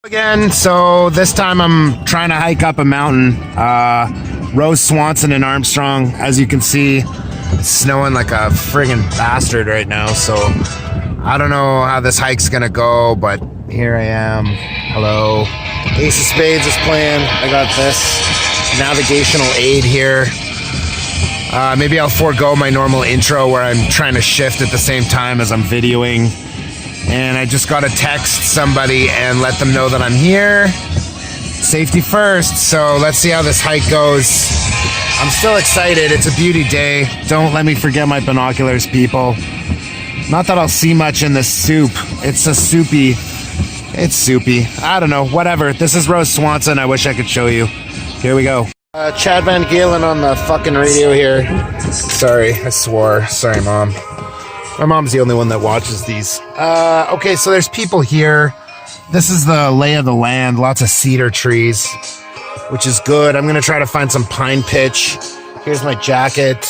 Again, so this time I'm trying to hike up a mountain. Rose Swanson and Armstrong. As you can see, it's snowing like a friggin' bastard right now, so I don't know how this hike's gonna go, but here I am. Hello. Ace of Spades is playing. I got this navigational aid here. Maybe I'll forego my normal intro where I'm trying to shift at the same time as I'm videoing. And I just got to text somebody and let them know that I'm here. Safety first. So let's see how this hike goes. I'm still excited. It's a beauty day. Don't let me forget my binoculars, people. Not that I'll see much in this soup. It's soupy. I don't know. Whatever. This is Rose Swanson. I wish I could show you. Here we go. Chad Van Galen on the fucking radio here. Sorry, I swore. Sorry, Mom. My mom's the only one that watches these. Okay, so there's people here. This is the lay of the land. Lots of cedar trees, which is good. I'm going to try to find some pine pitch. Here's my jacket.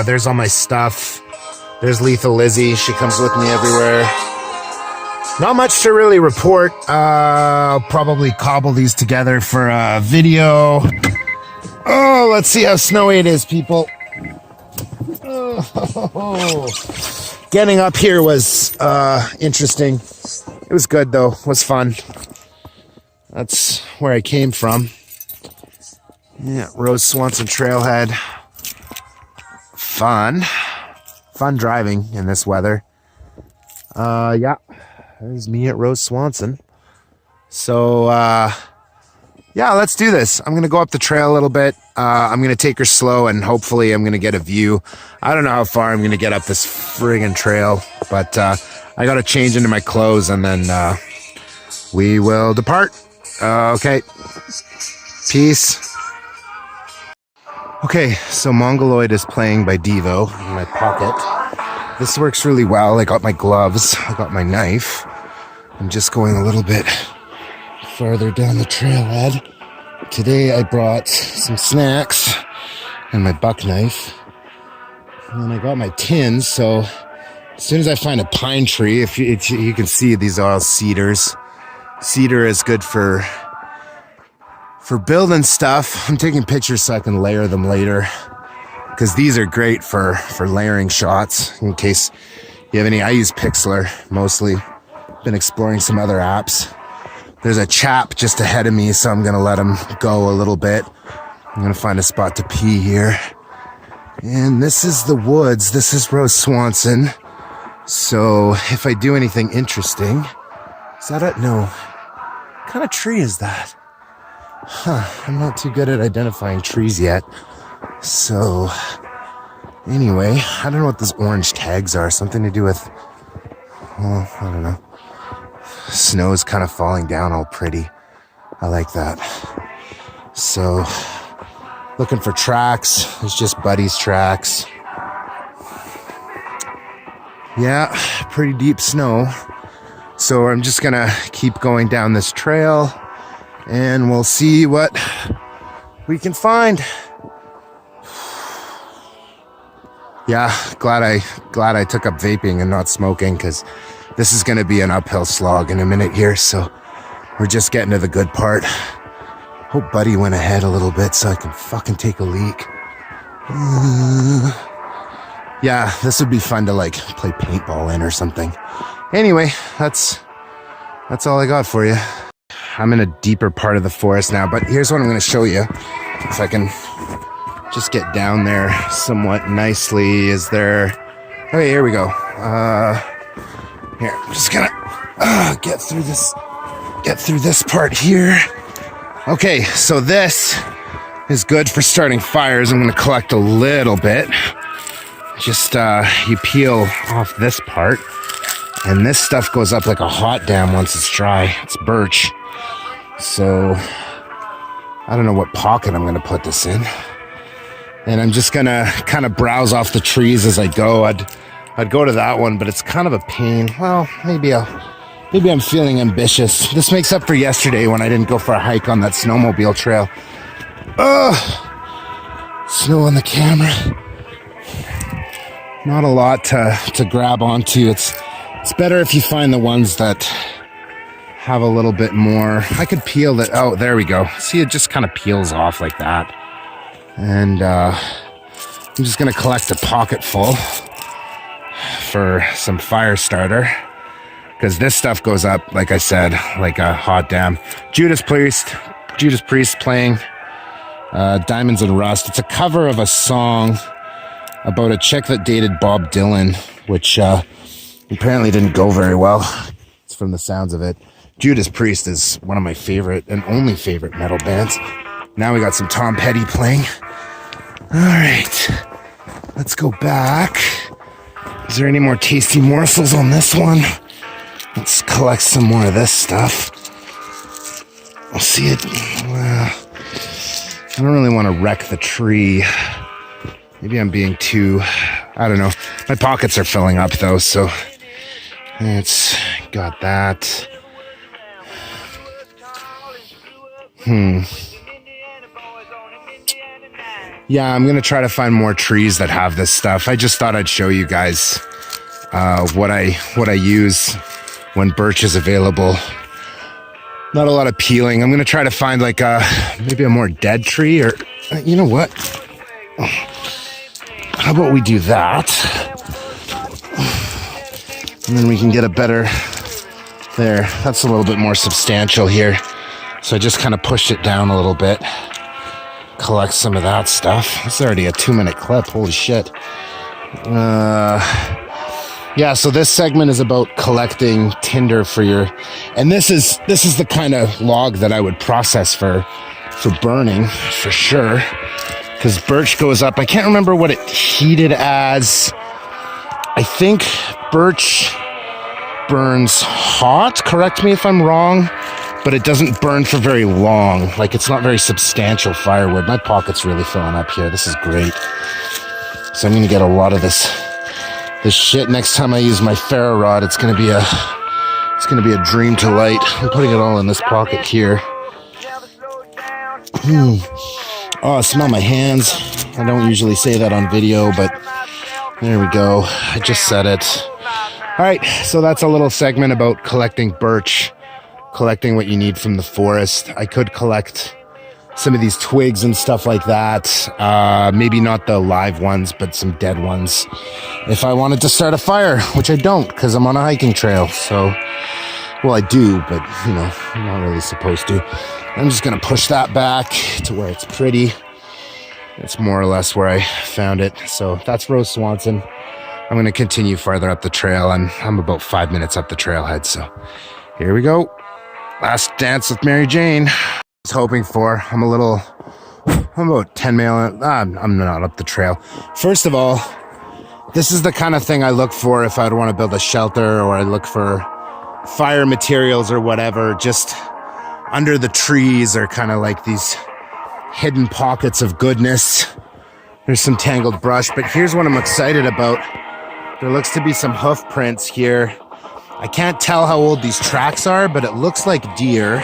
There's all my stuff. There's Lethal Lizzie. She comes with me everywhere. Not much to really report. I'll probably cobble these together for a video. Oh, let's see how snowy it is, people. Oh. Getting up here was interesting. It was good though. It was fun. That's where I came from. Yeah, Rose Swanson Trailhead. Fun driving in this weather. Yeah, there's me at Rose Swanson. So yeah, let's do this. I'm gonna go up the trail a little bit. I'm gonna take her slow and hopefully I'm gonna get a view. I don't know how far I'm gonna get up this friggin' trail, but I gotta change into my clothes and then we will depart. Okay, peace. Okay, so Mongoloid is playing by Devo in my pocket. This works really well. I got my gloves, I got my knife. I'm just going a little bit farther down the trailhead. Today I brought some snacks and my buck knife. And then I got my tins, so as soon as I find a pine tree, if you can see these are all cedars. Cedar is good for building stuff. I'm taking pictures so I can layer them later, because these are great for layering shots in case you have any. I use Pixlr mostly. Been exploring some other apps. There's a chap just ahead of me, so I'm gonna let him go a little bit. I'm gonna find a spot to pee here. And this is the woods. This is Rose Swanson. So if I do anything interesting, is that it? No. What kind of tree is that? Huh, I'm not too good at identifying trees yet. So anyway, I don't know what those orange tags are. Something to do with, well, I don't know. Snow is kind of falling down all pretty. I like that. So, looking for tracks. It's just Buddy's tracks. Yeah, pretty deep snow. So I'm just gonna keep going down this trail and we'll see what we can find. Yeah, glad I took up vaping and not smoking, because this is going to be an uphill slog in a minute here, so we're just getting to the good part. Hope Buddy went ahead a little bit so I can fucking take a leak. Yeah, this would be fun to like play paintball in or something. Anyway, that's all I got for you. I'm in a deeper part of the forest now, but here's what I'm going to show you. If I can just get down there somewhat nicely. Is there... Okay, here we go. Here, I'm just gonna get through this part here. Okay, so this is good for starting fires. I'm gonna collect a little bit. Just you peel off this part, and this stuff goes up like a hot damn once it's dry. It's birch. So I don't know what pocket I'm gonna put this in. And I'm just gonna kind of browse off the trees as I go. I'd go to that one, but it's kind of a pain. Well, maybe I'm feeling ambitious. This makes up for yesterday when I didn't go for a hike on that snowmobile trail. Ugh! Snow on the camera. Not a lot to grab onto. It's better if you find the ones that have a little bit more. I could peel that. Oh, there we go. See, it just kind of peels off like that. And I'm just going to collect a pocket full for some fire starter. Because this stuff goes up, like I said, like a hot damn. Judas Priest playing Diamonds and Rust. It's a cover of a song about a chick that dated Bob Dylan, which apparently didn't go very well. It's from the sounds of it. Judas Priest is one of my favorite and only favorite metal bands. Now we got some Tom Petty playing. All right, let's go back. Is there any more tasty morsels on this one? Let's collect some more of this stuff. I'll see it. Well, I don't really want to wreck the tree. Maybe I'm being too, I don't know. My pockets are filling up though, so it's got that. Yeah, I'm gonna try to find more trees that have this stuff. I just thought I'd show you guys what I use when birch is available. Not a lot of peeling. I'm gonna try to find like maybe a more dead tree, or you know what? How about we do that? And then we can get a better, there, that's a little bit more substantial here. So I just kind of pushed it down a little bit. Collect some of that stuff. It's already a 2-minute clip, holy shit. Yeah, so this segment is about collecting tinder for your, and this is the kind of log that I would process for burning, for sure. Because birch goes up. I can't remember what it heated as. I think birch burns hot. Correct me if I'm wrong. But it doesn't burn for very long. Like, it's not very substantial firewood. My pocket's really filling up here. This is great. So I'm going to get a lot of this shit. Next time I use my ferro rod, it's going to be a dream to light. I'm putting it all in this pocket here. Oh, I smell my hands. I don't usually say that on video, but there we go. I just said it. All right, so that's a little segment about collecting birch, collecting what you need from the forest. I could collect some of these twigs and stuff like that. Maybe not the live ones, but some dead ones. If I wanted to start a fire, which I don't, because I'm on a hiking trail. So, well, I do, but, you know, I'm not really supposed to. I'm just going to push that back to where it's pretty. It's more or less where I found it. So that's Rose Swanson. I'm going to continue farther up the trail. I'm about 5 minutes up the trailhead. So here we go. Last dance with Mary Jane. I was hoping for. I'm about 10 miles. I'm not up the trail. First of all, this is the kind of thing I look for if I'd want to build a shelter, or I look for fire materials or whatever. Just under the trees are kind of like these hidden pockets of goodness. There's some tangled brush, but here's what I'm excited about. There looks to be some hoof prints here. I can't tell how old these tracks are, but it looks like deer,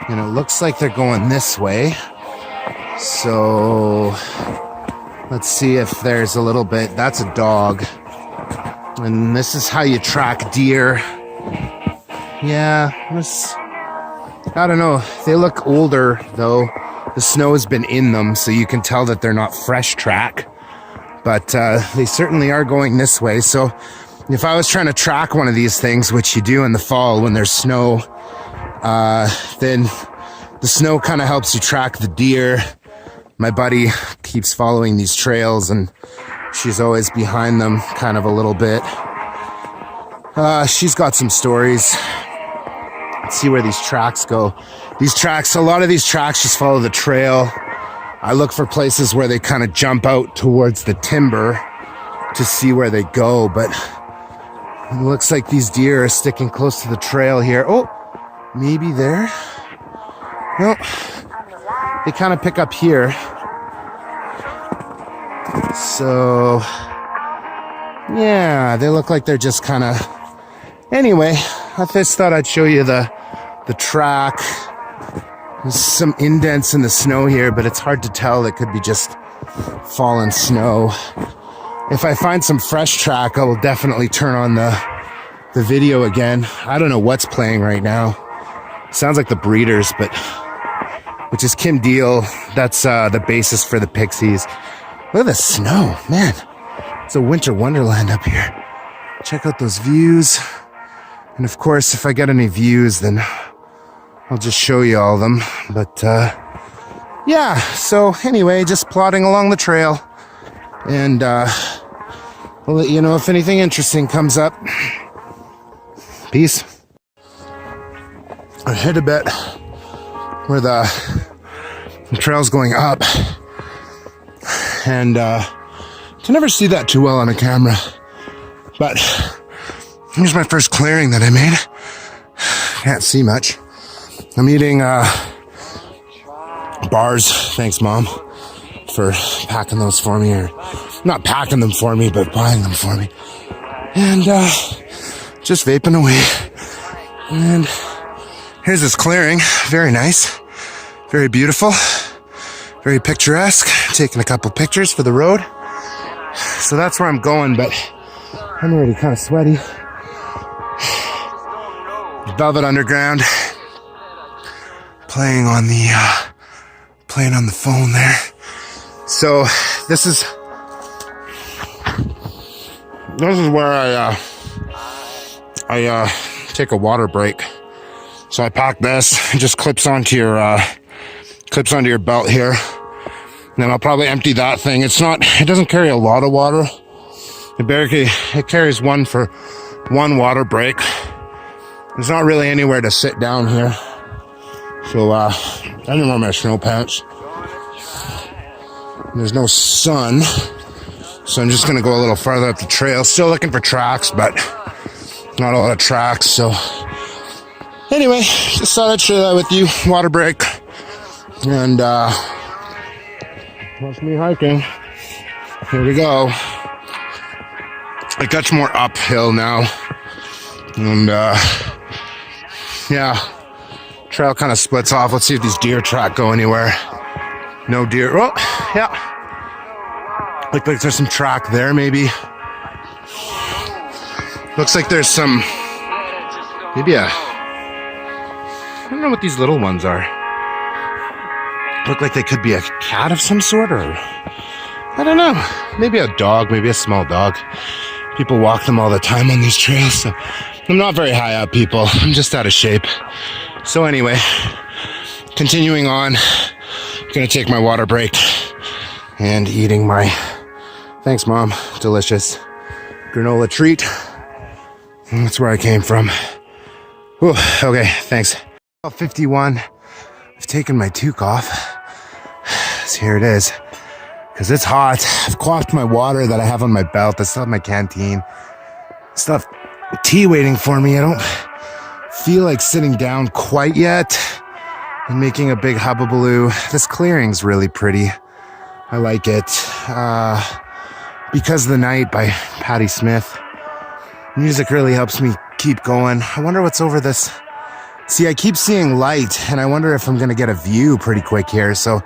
and it looks like they're going this way. So let's see if there's a little bit. That's a dog, and this is how you track deer. Yeah, I don't know. They look older though. The snow has been in them, so you can tell that they're not fresh track, but they certainly are going this way. So if I was trying to track one of these things, which you do in the fall when there's snow, then the snow kind of helps you track the deer. My buddy keeps following these trails, and she's always behind them kind of a little bit. She's got some stories. Let's see where these tracks go. A lot of these tracks just follow the trail. I look for places where they kind of jump out towards the timber to see where they go, but it looks like these deer are sticking close to the trail here. Oh, maybe there. No, they kind of pick up here. So, yeah, they look like they're just kind of... Anyway, I just thought I'd show you the track. There's some indents in the snow here, but it's hard to tell. It could be just fallen snow. If I find some fresh track, I will definitely turn on the video again. I don't know what's playing right now. Sounds like the Breeders, but which is Kim Deal. That's the basis for the Pixies. Look at the snow, man. It's a winter wonderland up here. Check out those views. And of course, if I get any views, then I'll just show you all of them. But yeah, so anyway, just plodding along the trail. And I'll let you know if anything interesting comes up. Peace. I hit a bit where the trail's going up. And can never see that too well on a camera. But here's my first clearing that I made. Can't see much. I'm eating bars. Thanks, Mom, for packing those for me. Or not packing them for me, but buying them for me. And just vaping away. And here's this clearing. Very nice. Very beautiful. Very picturesque. Taking a couple pictures for the road. So that's where I'm going, but I'm already kind of sweaty. Velvet Underground. Playing on the phone there. So this is where I take a water break. So I pack this. It just clips onto your belt here. And then I'll probably empty that thing. It doesn't carry a lot of water. It carries one for one water break. There's not really anywhere to sit down here. So I didn't wear my snow pants. There's no sun. So I'm just gonna go a little farther up the trail. Still looking for tracks, but not a lot of tracks. So anyway, just thought I'd share that with you. Water break. And watch me hiking. Here we go. It gets more uphill now. And yeah, trail kind of splits off. Let's see if these deer track go anywhere. No deer. Oh, yeah. Looks like there's some track there, maybe. Looks like there's some, maybe I don't know what these little ones are. Look like they could be a cat of some sort, or I don't know. Maybe a dog, maybe a small dog. People walk them all the time on these trails. So I'm not very high up, people. I'm just out of shape. So anyway, continuing on. Gonna take my water break and eating my, thanks, Mom, delicious granola treat. And that's where I came from. Whew, okay, thanks. 51. I've taken my toque off. So here it is. Because it's hot. I've quaffed my water that I have on my belt. I still have my canteen. Still have tea waiting for me. I don't feel like sitting down quite yet and making a big hubbubaloo. This clearing's really pretty. I like it. Because of the Night by Patti Smith. Music really helps me keep going. I wonder what's over this. See, I keep seeing light, and I wonder if I'm going to get a view pretty quick here. So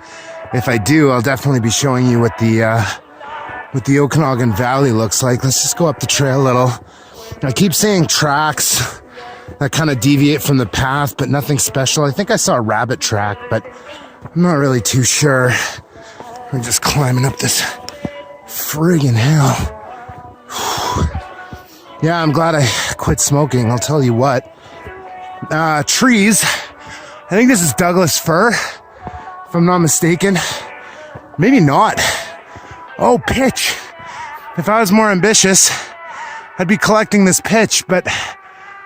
if I do, I'll definitely be showing you what the Okanagan Valley looks like. Let's just go up the trail a little. I keep seeing tracks that kind of deviate from the path, but nothing special. I think I saw a rabbit track, but I'm not really too sure. I'm just climbing up this friggin' hill. Yeah, I'm glad I quit smoking. I'll tell you what. Trees. I think this is Douglas fir, if I'm not mistaken. Maybe not. Oh, pitch. If I was more ambitious, I'd be collecting this pitch, but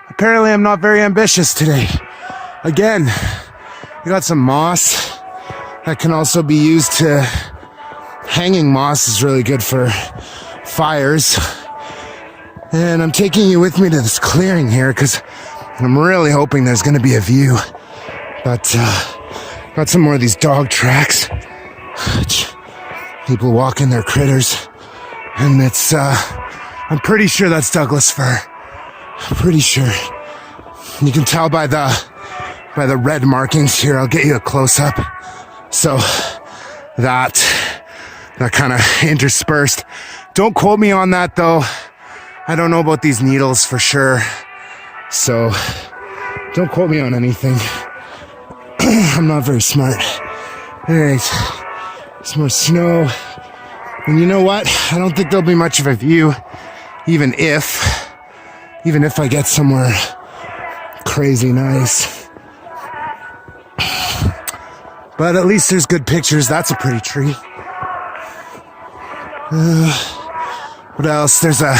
apparently I'm not very ambitious today. Again, we got some moss that can also be used to, hanging moss is really good for fires. And I'm taking you with me to this clearing here because I'm really hoping there's going to be a view. But got some more of these dog tracks. People walking their critters. And it's, I'm pretty sure that's Douglas fir. I'm pretty sure. You can tell by the red markings here. I'll get you a close-up. So that kind of interspersed. Don't quote me on that though. I don't know about these needles for sure. So don't quote me on anything. I'm not very smart. Alright, some more snow. And you know what? I don't think there'll be much of a view, even if I get somewhere crazy nice. But at least there's good pictures. That's a pretty tree. What else? There's a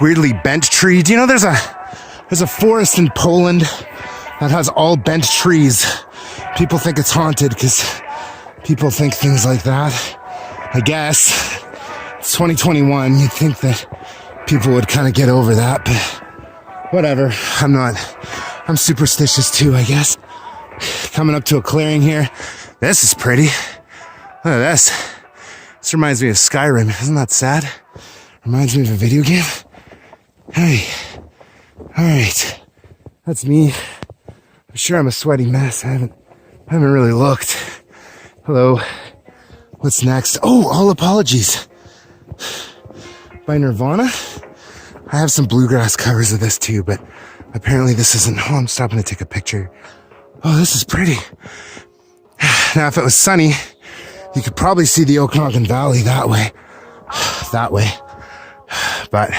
weirdly bent tree. Do you know there's a forest in Poland that has all bent trees? People think it's haunted because people think things like that. I guess it's 2021. You'd think that people would kind of get over that, but whatever. I'm superstitious too, I guess. Coming up to a clearing here. This is pretty. Look at this. This reminds me of Skyrim. Isn't that sad? Reminds me of a video game. Hey. Alright. That's me. I'm sure I'm a sweaty mess. I haven't really looked. Hello. What's next? Oh, All Apologies by Nirvana. I have some bluegrass covers of this too, but apparently this isn't. Oh, I'm stopping to take a picture. Oh, this is pretty. Now, if it was sunny, you could probably see the Okanagan Valley that way. That way. But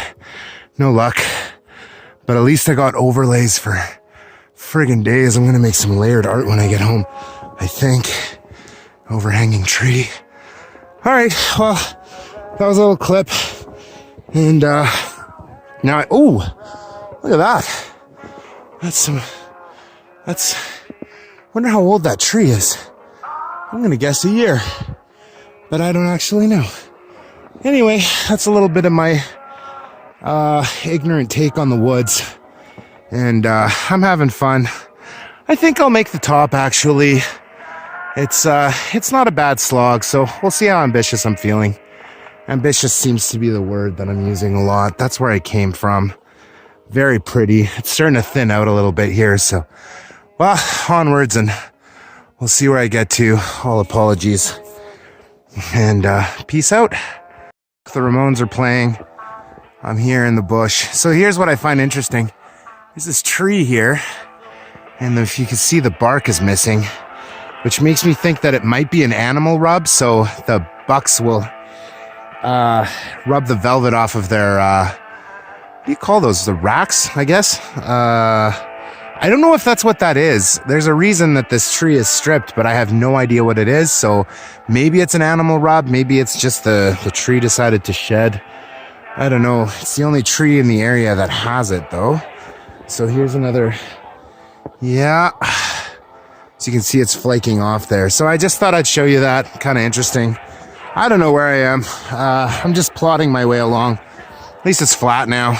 no luck. But at least I got overlays for friggin' days. I'm gonna make some layered art when I get home, I think. Overhanging tree. Alright, well, that was a little clip. And now look at that. That's wonder how old that tree is. I'm gonna guess a year, but I don't actually know. Anyway, that's a little bit of my ignorant take on the woods, and I'm having fun. I think I'll make the top, actually. It's not a bad slog, so we'll see how ambitious I'm feeling. Ambitious seems to be the word that I'm using a lot. That's where I came from. Very pretty. It's starting to thin out a little bit here, so well, onwards, and we'll see where I get to. All apologies. And peace out. The Ramones are playing. I'm here in the bush. So here's what I find interesting. There's this tree here, and if you can see, the bark is missing, which makes me think that it might be an animal rub, so the bucks will rub the velvet off of their, what do you call those? The racks, I guess? I don't know if that's what that is. There's a reason that this tree is stripped, but I have no idea what it is, so maybe it's an animal rub, maybe it's just the tree decided to shed. I don't know. It's the only tree in the area that has it, though. So here's another, yeah. So you can see it's flaking off there. So I just thought I'd show you that. Kind of interesting. I don't know where I am. I'm just plodding my way along. At least it's flat now.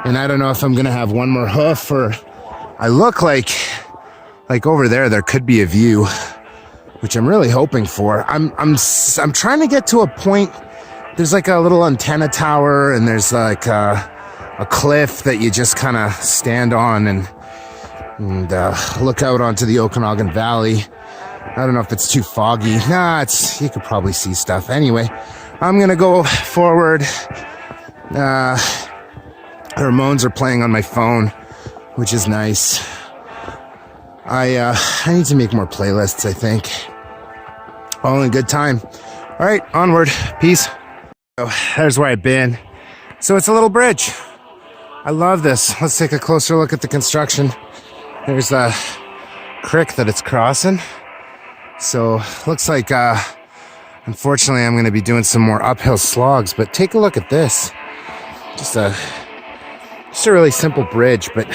And I don't know if I'm going to have one more hoof, or I look like over there could be a view, which I'm really hoping for. I'm trying to get to a point. There's like a little antenna tower, and there's like a cliff that you just kind of stand on and look out onto the Okanagan Valley. I don't know if it's too foggy. Nah, you could probably see stuff. Anyway, I'm gonna go forward. The Ramones are playing on my phone, which is nice. I need to make more playlists, I think. All in good time. All right, onward. Peace. Oh, there's where I've been. So it's a little bridge. I love this. Let's take a closer look at the construction. There's a creek that it's crossing. So looks like, unfortunately, I'm going to be doing some more uphill slogs. But take a look at this. Just a really simple bridge, but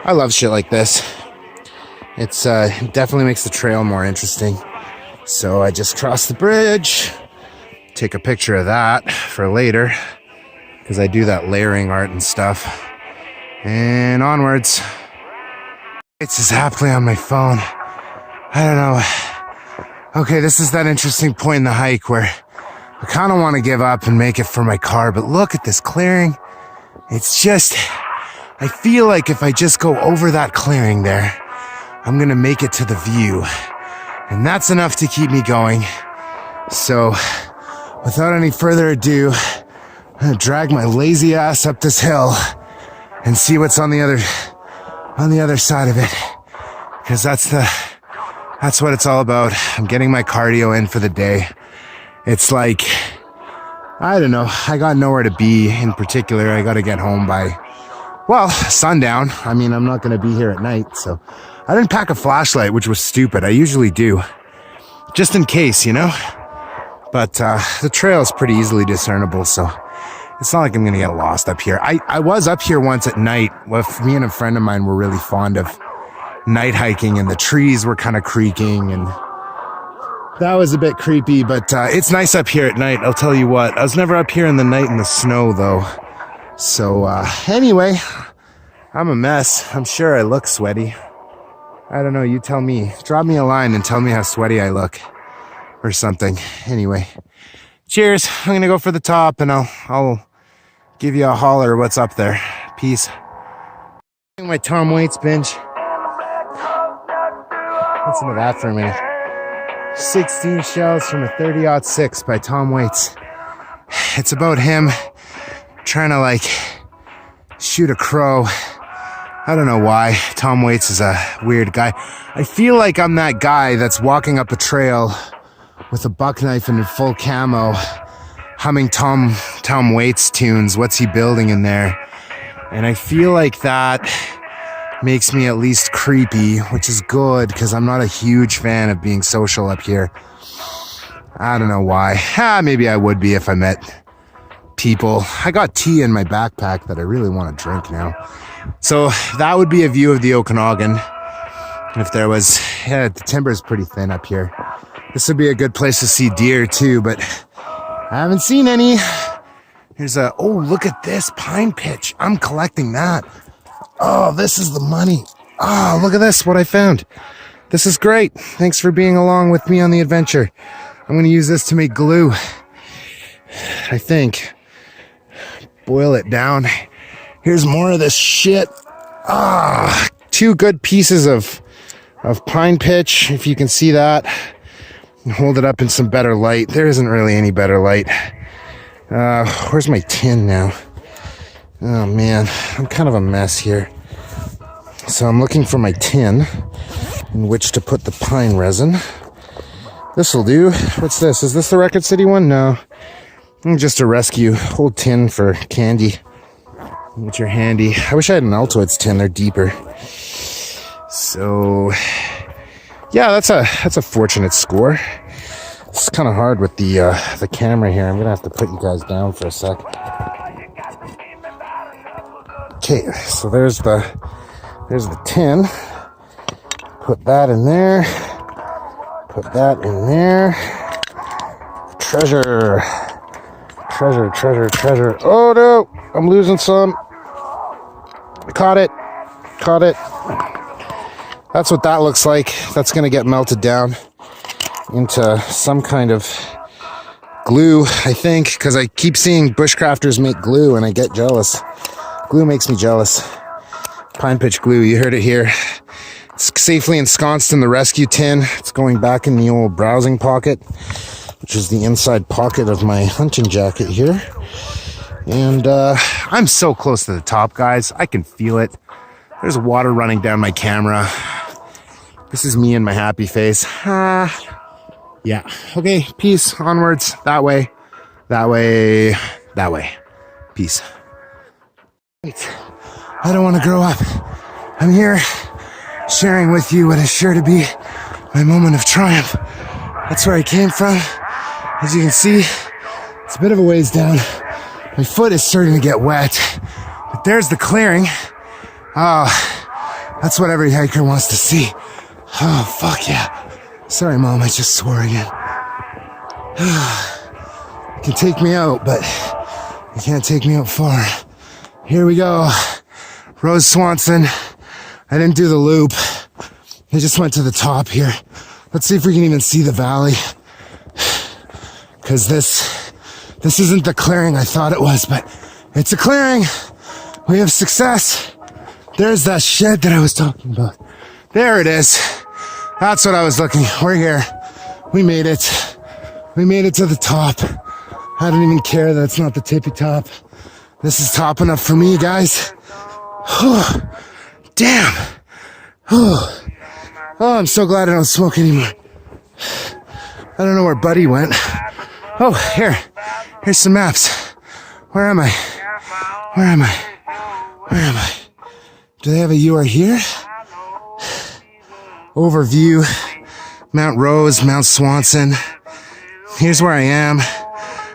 I love shit like this. It's it definitely makes the trail more interesting. So I just crossed the bridge. Take a picture of that for later, because I do that layering art and stuff. And onwards. It's just happily on my phone. I don't know. Okay, this is that interesting point in the hike where I kind of want to give up and make it for my car, but look at this clearing. It's just, I feel like if I just go over that clearing there, I'm gonna make it to the view. And that's enough to keep me going. So, without any further ado, I'm gonna drag my lazy ass up this hill and see what's on the other side of it. because that's what it's all about. I'm getting my cardio in for the day. It's like, I don't know, I got nowhere to be in particular. I got to get home by, well, sundown. I mean, I'm not going to be here at night, so I didn't pack a flashlight, which was stupid. I usually do, just in case, you know? But the trail is pretty easily discernible, so it's not like I'm going to get lost up here. I was up here once at night. Me and a friend of mine were really fond of night hiking, and the trees were kind of creaking, and that was a bit creepy, but it's nice up here at night, I'll tell you what. I was never up here in the night in the snow, though. So anyway, I'm a mess. I'm sure I look sweaty. I don't know, you tell me. Drop me a line and tell me how sweaty I look or something. Anyway, cheers. I'm going to go for the top, and I'll give you a holler what's up there. Peace. My Tom Waits binge. Listen to that for a minute. 16 shells from a 30-06 by Tom Waits. It's about him trying to like shoot a crow. I don't know why. Tom Waits is a weird guy. I feel like I'm that guy that's walking up a trail with a buck knife and in full camo, humming Tom Waits tunes. What's he building in there? And I feel like that makes me at least creepy, which is good because I'm not a huge fan of being social up here. I don't know why. Maybe I would be if I met people. I got tea in my backpack that I really want to drink now. So that would be a view of the Okanagan. If there was, the timber is pretty thin up here. This would be a good place to see deer too, but I haven't seen any. Here's oh, look at this pine pitch. I'm collecting that. Oh, this is the money. Oh, look at this, what I found. This is great. Thanks for being along with me on the adventure. I'm going to use this to make glue. I think. Boil it down. Here's more of this shit. Ah, 2 good pieces of pine pitch, if you can see that. Hold it up in some better light. There isn't really any better light. Where's my tin now? Oh man, I'm kind of a mess here. So I'm looking for my tin in which to put the pine resin. This'll do. What's this? Is this the Record City one? No. Just a rescue old tin for candy, which are handy. I wish I had an Altoids tin. They're deeper. So yeah, that's a fortunate score. It's kind of hard with the camera here. I'm gonna have to put you guys down for a sec. Okay, so there's the tin. Put that in there. Put that in there. Treasure. Oh no, I'm losing some. Caught it. That's what that looks like. That's gonna get melted down into some kind of glue, I think, because I keep seeing bushcrafters make glue and I get jealous. Glue makes me jealous. Pine pitch glue, you heard it here. It's safely ensconced in the rescue tin. It's going back in the old browsing pocket, which is the inside pocket of my hunting jacket here. And I'm so close to the top, guys. I can feel it. There's water running down my camera. This is me and my happy face. Yeah. Okay, peace. Onwards. That way. Peace. Wait. I don't want to grow up. I'm here sharing with you what is sure to be my moment of triumph. That's where I came from. As you can see, it's a bit of a ways down. My foot is starting to get wet. But there's the clearing. Oh, that's what every hiker wants to see. Oh, fuck yeah. Sorry, Mom, I just swore again. You can take me out, but you can't take me out far. Here we go. Rose Swanson. I didn't do the loop. I just went to the top here. Let's see if we can even see the valley. Because this isn't the clearing I thought it was, but it's a clearing. We have success. There's that shed that I was talking about. There it is. That's what I was looking. We're here. We made it. We made it to the top. I don't even care that it's not the tippy top. This is top enough for me, guys. Damn. Oh, I'm so glad I don't smoke anymore. I don't know where Buddy went. Oh, here's some maps. Where am I? Where am I? Where am I? Do they have a "you are here"? Overview, Mount Rose, Mount Swanson. Here's where I am.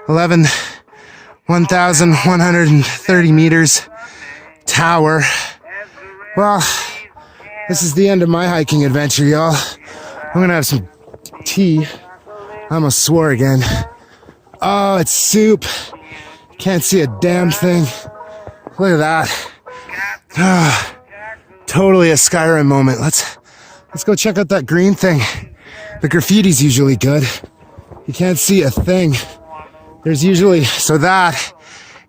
1,130 meters. Tower. Well, this is the end of my hiking adventure, y'all. I'm gonna have some tea. I almost swore again. Oh, it's soup. Can't see a damn thing. Look at that. Ah, totally a Skyrim moment. Let's go check out that green thing. The graffiti's usually good. You can't see a thing. There's usually, so that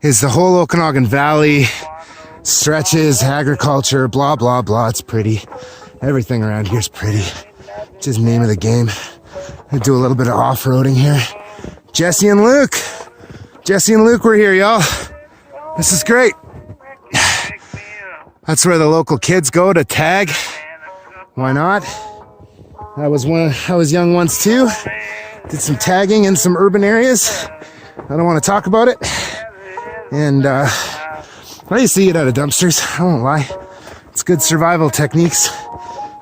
is the whole Okanagan Valley, stretches, agriculture, blah, blah, blah. It's pretty. Everything around here is pretty. Just the name of the game. I do a little bit of off-roading here. Jesse and Luke. Jesse and Luke were here, y'all. This is great. That's where the local kids go to tag. Why not? I was young once too. Did some tagging in some urban areas. I don't want to talk about it. And I used to eat out of dumpsters. I won't lie. It's good survival techniques.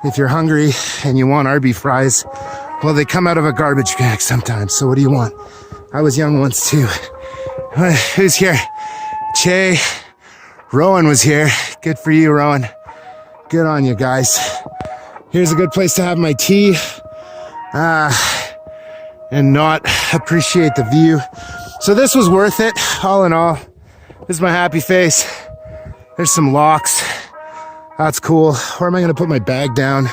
If you're hungry and you want Arby fries, well, they come out of a garbage bag sometimes. So what do you want? I was young once too. Who's here? Che. Rowan was here. Good for you, Rowan. Good on you guys. Here's a good place to have my tea and not appreciate the view. So this was worth it, all in all. This is my happy face. There's some locks. That's cool. Where am I going to put my bag down?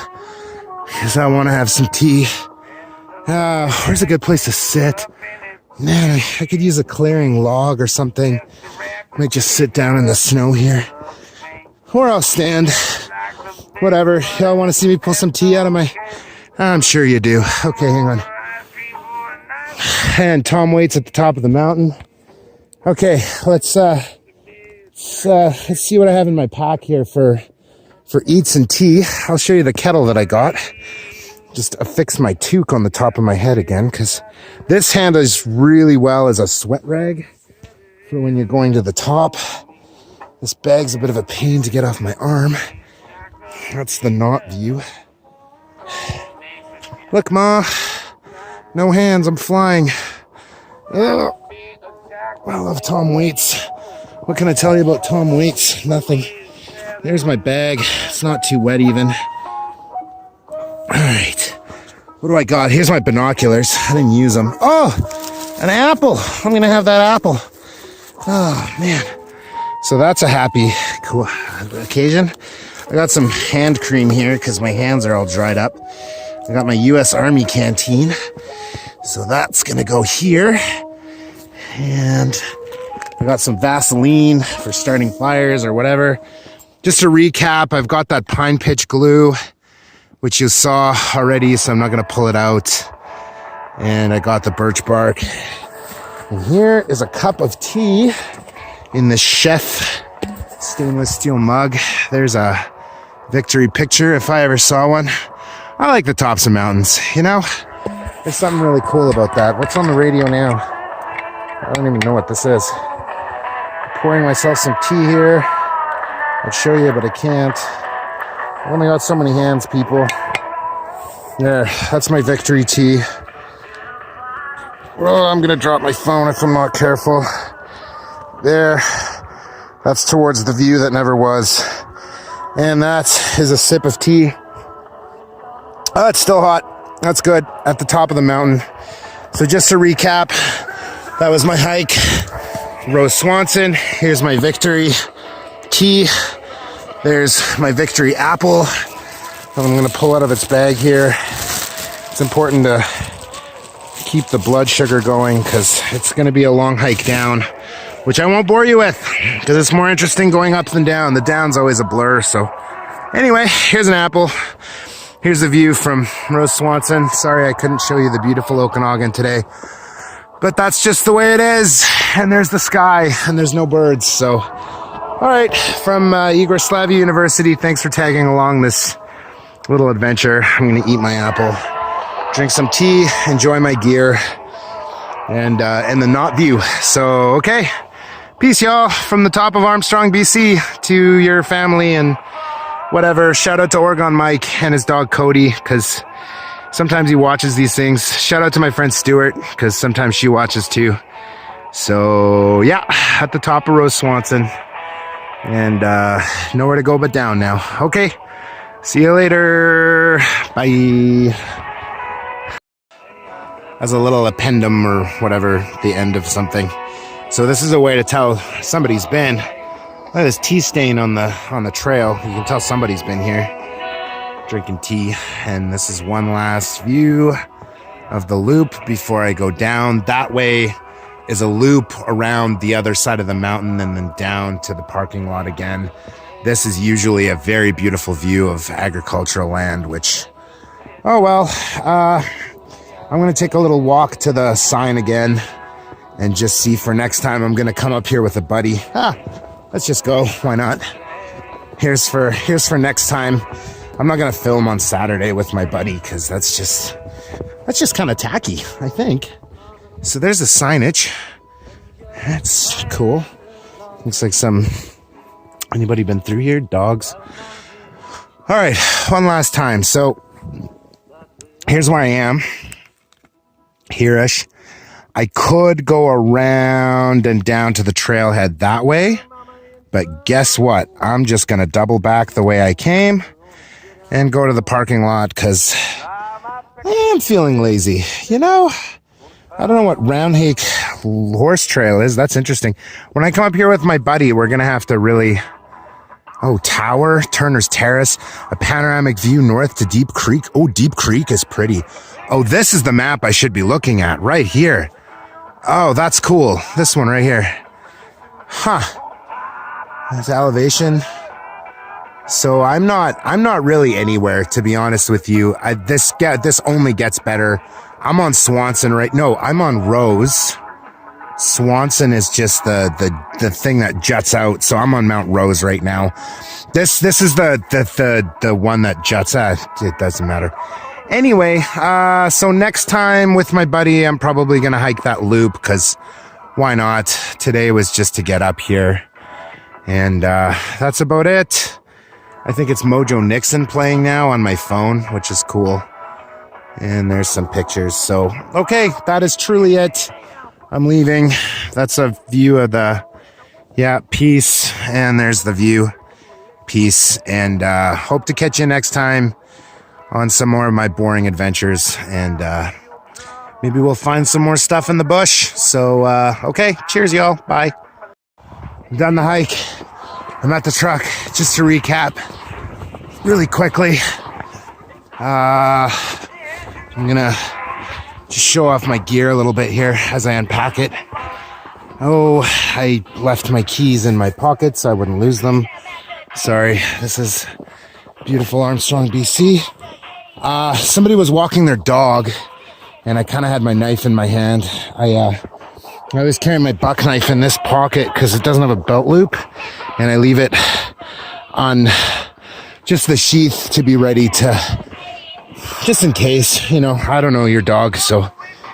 Because I want to have some tea. Where's a good place to sit? Man, I could use a clearing log or something. Might just sit down in the snow here. Or I'll stand. Whatever. Y'all want to see me pull some tea out of my... I'm sure you do. Okay, hang on. And Tom Waits at the top of the mountain. Okay, let's see what I have in my pack here for eats and tea. I'll show you the kettle that I got. Just affix my toque on the top of my head again, because this handles really well as a sweat rag for when you're going to the top. This bag's a bit of a pain to get off my arm. That's the knot view. Look, Ma. No hands, I'm flying. Oh, I love Tom Waits. What can I tell you about Tom Waits? Nothing. There's my bag. It's not too wet even. Alright. What do I got? Here's my binoculars. I didn't use them. Oh! An apple! I'm gonna have that apple. Oh, man. So that's a happy, cool occasion. I got some hand cream here because my hands are all dried up. I got my US Army canteen. So that's gonna go here. And I got some Vaseline for starting fires or whatever. Just to recap, I've got that pine pitch glue, which you saw already, so I'm not gonna pull it out. And I got the birch bark. And here is a cup of tea in the chef stainless steel mug. There's a victory picture if I ever saw one. I like the tops of mountains, you know? There's something really cool about that. What's on the radio now? I don't even know what this is. I'm pouring myself some tea here. I'll show you, but I can't. I only got so many hands, people. There, that's my victory tea. Well, I'm gonna drop my phone if I'm not careful. There, that's towards the view that never was. And that is a sip of tea. Oh, it's still hot. That's good. At the top of the mountain. So just to recap, that was my hike. Rose Swanson. Here's my victory tea. There's my victory apple that I'm going to pull out of its bag here. It's important to keep the blood sugar going because it's going to be a long hike down, which I won't bore you with because it's more interesting going up than down. The down's always a blur. So anyway, here's an apple. Here's the view from Rose Swanson. Sorry I couldn't show you the beautiful Okanagan today, but that's just the way it is. And there's the sky and there's no birds. So, all right, from Igor Slavia University, thanks for tagging along this little adventure. I'm gonna eat my apple, drink some tea, enjoy my gear, and the Knott view. So, okay. Peace, y'all, from the top of Armstrong, BC, to your family and whatever. Shout out to Oregon Mike and his dog Cody, because sometimes he watches these things. Shout out to my friend Stuart, because sometimes she watches too. So, yeah, at the top of Rose Swanson. And nowhere to go but down now. Okay, see you later. Bye. As a little appendum or whatever, the end of something. So this is a way to tell somebody's been. Look at this tea stain on the trail. You can tell somebody's been here drinking tea. And this is one last view of the loop before I go down. That way is a loop around the other side of the mountain and then down to the parking lot again. This is usually a very beautiful view of agricultural land, which, oh well, I'm gonna take a little walk to the sign again and just see for next time. I'm gonna come up here with a buddy. Let's just go, why not? Here's for next time. I'm not gonna film on Saturday with my buddy because that's just kind of tacky, I think. So there's the signage. That's cool. Looks like anybody been through here? Dogs. All right, one last time. So here's where I am. Here-ish. I could go around and down to the trailhead that way, but guess what? I'm just gonna double back the way I came and go to the parking lot because I am feeling lazy, you know? I don't know what Round Hake Horse Trail is. That's interesting. When I come up here with my buddy, we're going to have to really... Oh, Tower, Turner's Terrace, a panoramic view north to Deep Creek. Oh, Deep Creek is pretty. Oh, this is the map I should be looking at right here. Oh, that's cool. This one right here. Huh. There's elevation. So I'm not really anywhere, to be honest with you. This only gets better. I'm on Swanson I'm on Rose. Swanson is just the thing that juts out. So I'm on Mount Rose right now. This is the one that juts out. It doesn't matter. Anyway, so next time with my buddy, I'm probably gonna hike that loop because why not? Today was just to get up here. And that's about it. I think it's Mojo Nixon playing now on my phone, which is cool. And there's some pictures. So, okay, that is truly it. I'm leaving. That's a view of peace. And there's the view. Peace. And hope to catch you next time on some more of my boring adventures. And maybe we'll find some more stuff in the bush. So, okay, cheers, y'all. Bye. I'm done the hike. I'm at the truck. Just to recap really quickly. I'm gonna just show off my gear a little bit here as I unpack it. Oh, I left my keys in my pocket so I wouldn't lose them. Sorry, this is beautiful Armstrong, BC. Somebody was walking their dog and I kind of had my knife in my hand. I was carrying my buck knife in this pocket because it doesn't have a belt loop, and I leave it on just the sheath to be ready to, just in case, you know, I don't know your dog, so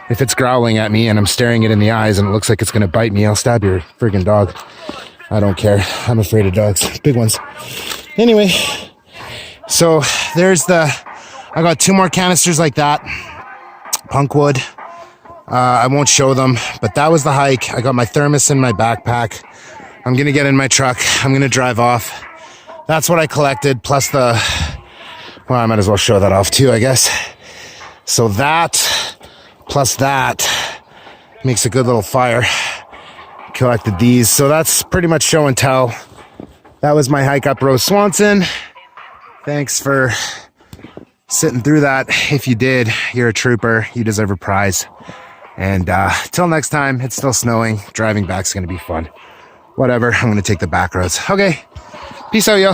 if it's growling at me and I'm staring it in the eyes and it looks like it's gonna bite me, I'll stab your friggin' dog. I don't care. I'm afraid of dogs, big ones. Anyway, so there's I got 2 more canisters like that, Punkwood. I won't show them, but that was the hike. I got my thermos in my backpack. I'm gonna get in my truck. I'm gonna drive off. That's what I collected, plus well, I might as well show that off too, I guess. So that, plus that, makes a good little fire. Collected these, so that's pretty much show and tell. That was my hike up Rose Swanson. Thanks for sitting through that. If you did, you're a trooper. You deserve a prize. And till next time, it's still snowing. Driving back's gonna be fun. Whatever, I'm gonna take the back roads. Okay, peace out, yo.